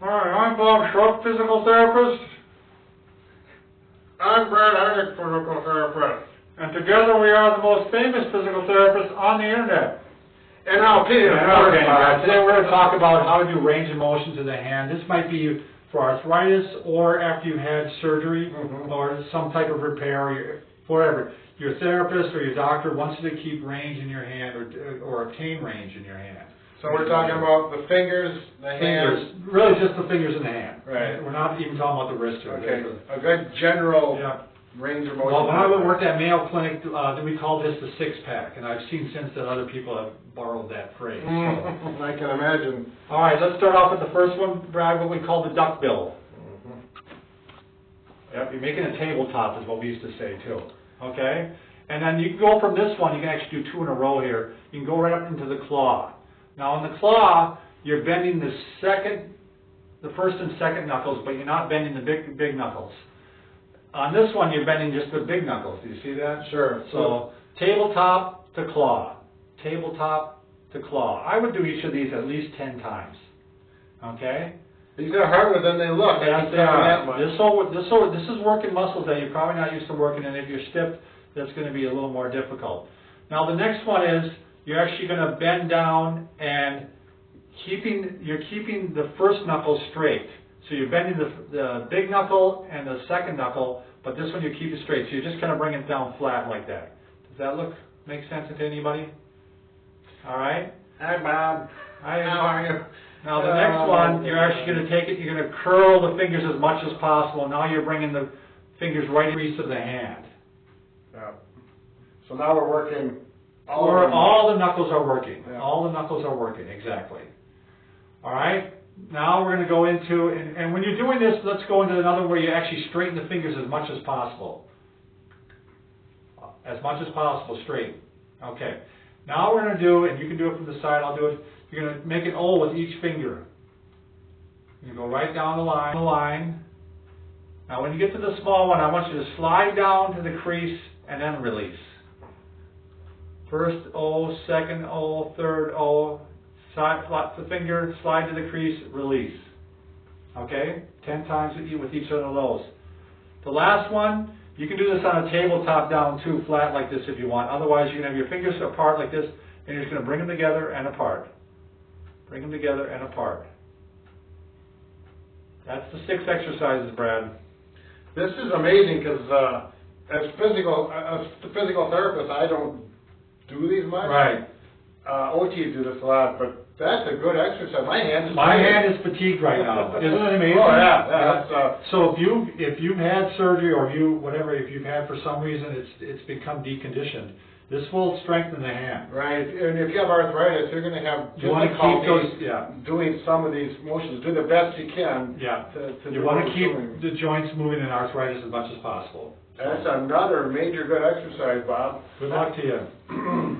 Hi, I'm Bob Schrupp, physical therapist. I'm Brad Heineck, physical therapist. And together we are the most famous physical therapists on the internet. NLP, Today we're going to talk about how to do range of motion to the hand. This might be for arthritis or after you've had surgery or some type of repair or whatever. Your therapist or your doctor wants you to keep range in your hand or obtain range in your hand. So we're talking about the fingers, the hands. Really just the fingers in the hand. Right. We're not even talking about the wrist. Okay, a good general range of motion. Well, when I worked at Mayo Clinic, we called this the six-pack, and I've seen since that other people have borrowed that phrase. So. I can imagine. All right, let's start off with the first one, Brad, what we call the duck bill. Yep, you're making a tabletop is what we used to say, too. Okay? And then you can go from this one, you can actually do two in a row here. You can go right up into the claw. Now, in the claw, you're bending the first and second knuckles, but you're not bending the big knuckles. On this one, you're bending just the big knuckles. Do you see that? Sure. So, tabletop to claw. Tabletop to claw. I would do each of these at least 10 times. Okay? These are harder than they look. Yes, they are. This is working muscles that you're probably not used to working, and if you're stiff, that's going to be a little more difficult. Now, the next one is you're actually going to bend down and you're keeping the first knuckle straight. So you're bending the big knuckle and the second knuckle, but this one you keep it straight. So you're just kind of bring it down flat like that. Does that make sense to anybody? All right? Hi, Bob. Hi. How are you? Now the next one, you're actually going to take it, you're going to curl the fingers as much as possible. Now you're bringing the fingers right in the crease of the hand. Yeah. So now we're working all the knuckles are working. Yeah. All the knuckles are working, exactly. All right? Now we're going to go into, and when you're doing this, let's go into another where you actually straighten the fingers as much as possible. As much as possible, straight. Okay. Now we're going to do, and you can do it from the side, I'll do it, you're going to make an O with each finger. You go right down the line. Now when you get to the small one, I want you to slide down to the crease and then release. First O, second O, third O. Side, the finger, slide to the crease, release. Okay? 10 times with each one of those. The last one, you can do this on a tabletop down too, flat like this if you want. Otherwise, you can have your fingers apart like this, and you're just going to bring them together and apart. Bring them together and apart. That's the 6 exercises, Brad. This is amazing because as a physical therapist, I don't do these much. Right. OTs do this a lot, but that's a good exercise. My hand is fatigued right now. Isn't it amazing? Oh yeah. So if you've had surgery or if you've had for some reason it's become deconditioned, this will strengthen the hand. Right, and if you have arthritis, you're going to have difficulty doing some of these motions. Do the best you can. Yeah. You want to keep the joints moving in arthritis as much as possible. That's another major good exercise, Bob. Good luck to you.